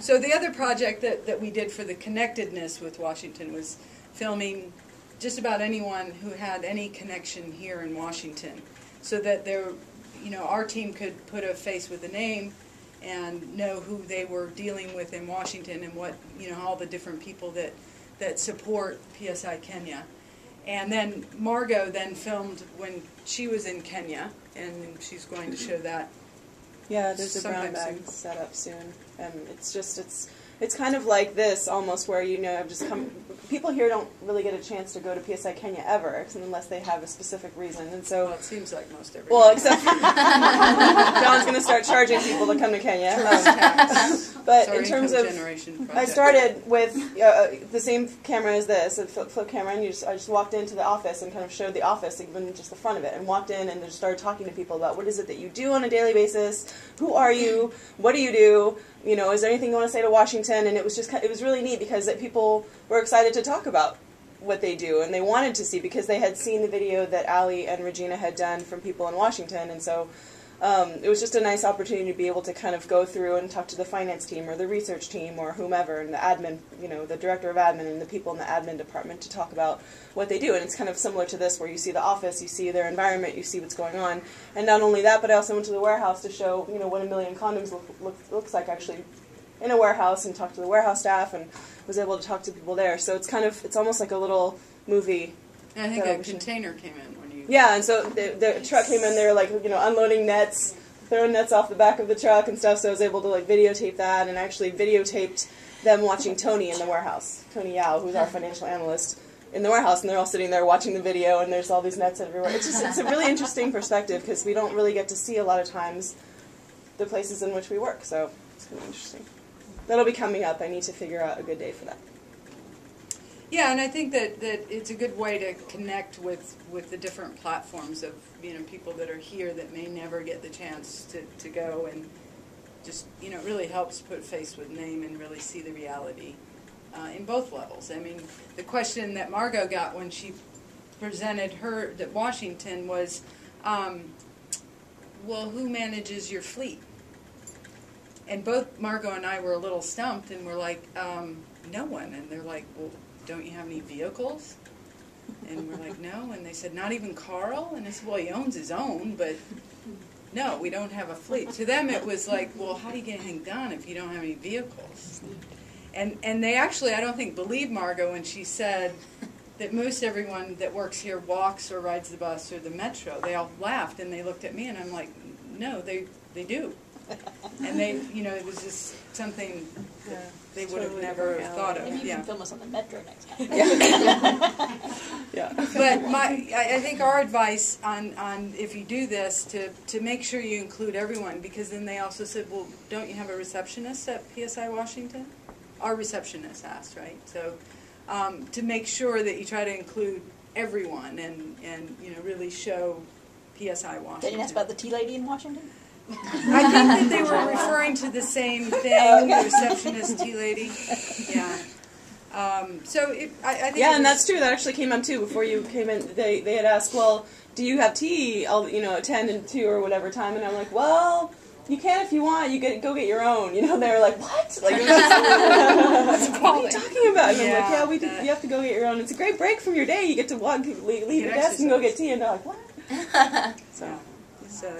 So the other project that we did for the connectedness with Washington was filming just about anyone who had any connection here in Washington, so that our team could put a face with a name and know who they were dealing with in Washington and what, all the different people that support PSI Kenya. And then Margot then filmed when she was in Kenya, and she's going to show that. Yeah, there's a brown bag set up soon, and it's kind of like this almost, where I've just come. People here don't really get a chance to go to PSI Kenya ever, unless they have a specific reason, and so. Well, it seems like most everybody. Well, except for John's going to start charging people to come to Kenya. But in terms of, I started with the same camera as this, a flip camera, and I just walked into the office and kind of showed the office, even just the front of it, and walked in and just started talking to people about what is it that you do on a daily basis, who are you, what do you do, is there anything you want to say to Washington? And it was really neat because people were excited to talk about what they do, and they wanted to see, because they had seen the video that Ali and Regina had done from people in Washington, and so it was just a nice opportunity to be able to kind of go through and talk to the finance team or the research team or whomever, and the admin, the director of admin and the people in the admin department, to talk about what they do. And it's kind of similar to this, where you see the office, you see their environment, you see what's going on. And not only that, but I also went to the warehouse to show, what a million condoms looks like actually in a warehouse, and talked to the warehouse staff, and was able to talk to people there. So it's almost like a little movie. And I think a container came in. Yeah, and so the truck came in, they were unloading nets, throwing nets off the back of the truck and stuff, so I was able to videotape that, and actually videotaped them watching Tony in the warehouse, Tony Yao, who's our financial analyst, in the warehouse, and they're all sitting there watching the video, and there's all these nets everywhere. It's a really interesting perspective, because we don't really get to see a lot of times the places in which we work, so it's kind of interesting. That'll be coming up. I need to figure out a good day for that. Yeah, and I think that it's a good way to connect with the different platforms of people that are here that may never get the chance to go, and just it really helps put face with name and really see the reality in both levels. I mean, the question that Margot got when she presented her at Washington was, well, who manages your fleet? And both Margot and I were a little stumped, and we're like, no one. And they're like, well, don't you have any vehicles? And we're like, no. And they said, not even Carl? And I said, well, he owns his own, but no, we don't have a fleet. To them it was like, well, how do you get anything done if you don't have any vehicles? And they actually, I don't think, believed Margot when she said that most everyone that works here walks or rides the bus or the metro. They all laughed, and they looked at me, and I'm like, no, they do. And they, it was just something that they would have never thought of. Maybe you can film us on the metro next time. Yeah. But I think our advice on if you do this, to make sure you include everyone, because then they also said, well, don't you have a receptionist at PSI Washington? Our receptionist asked, right? So to make sure that you try to include everyone and really show PSI Washington. Did you ask about the tea lady in Washington? I think that they were referring to the same thing, the receptionist, tea lady. Yeah. I think. Yeah, and that's true. That actually came up too before you came in. They had asked, well, do you have tea? At 10 and 2 or whatever time, and I'm like, well, you can if you want. Go get your own. They were like, what? Like, what are you talking about? And I'm like, yeah, you have to go get your own. It's a great break from your day. You get to leave your desk and go get tea, and they're like, what? So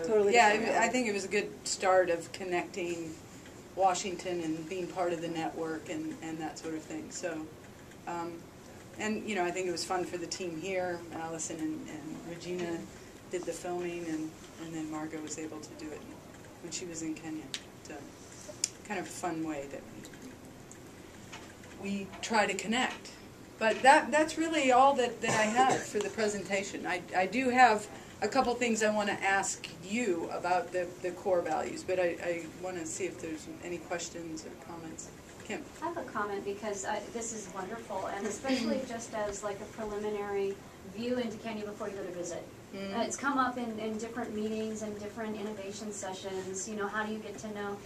totally. Yeah, I think it was a good start of connecting Washington and being part of the network and that sort of thing. So, I think it was fun for the team here. Allison and Regina did the filming, and then Margot was able to do it when she was in Kenya. So, kind of a fun way that we try to connect. But that's really all that I had for the presentation. I do have a couple things I want to ask you about the core values, but I want to see if there's any questions or comments. Kim? I have a comment because this is wonderful, and especially just as like a preliminary view into Kenya before you go to visit. Mm-hmm. It's come up in different meetings and different innovation sessions. How do you get to know?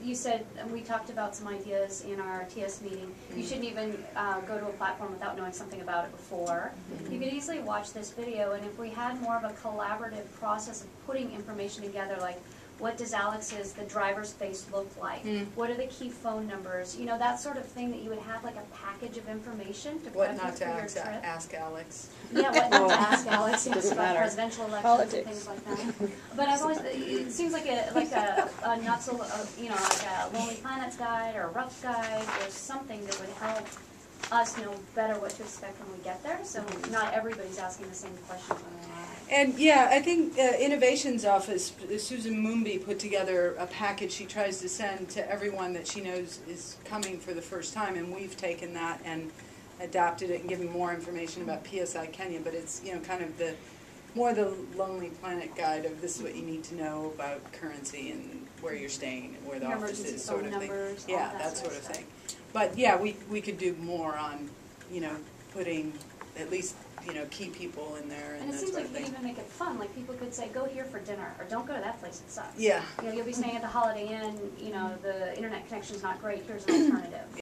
You said, and we talked about some ideas in our TS meeting. Mm-hmm. You shouldn't even go to a platform without knowing something about it before. Mm-hmm. You could easily watch this video, and if we had more of a collaborative process of putting information together, like What does Alex's, the driver's face look like? What are the key phone numbers? You know, that sort of thing that you would have like a package of information to What prep not you to for your ask, trip. ask Alex. Yeah, what not to ask Alex, yes, Doesn't about matter. presidential elections Politics. and things like that. But I've always, it seems like a not so, you know, like a Lonely Planets guide or a rough guide or something that would help us know better what to expect when we get there, so not everybody's asking the same questions when they arrive. And yeah, I think Innovations Office, Susan Moonby put together a package she tries to send to everyone that she knows is coming for the first time, and we've taken that and adapted it and given more information about PSI Kenya, but it's, you know, kind of the more the Lonely Planet guide of this is what you need to know about currency and where you're staying and where the Your office emergency is, sort phone of thing. numbers, all Yeah, that sort of thing. But yeah, we could do more on, you know, putting at least, you know, key people in there and And it that seems sort like of you could thing. even make it fun, like people could say, go here for dinner, or don't go to that place, it sucks. Yeah. You know, you'll be staying at the Holiday Inn, you know, the internet connection's not great, here's an alternative.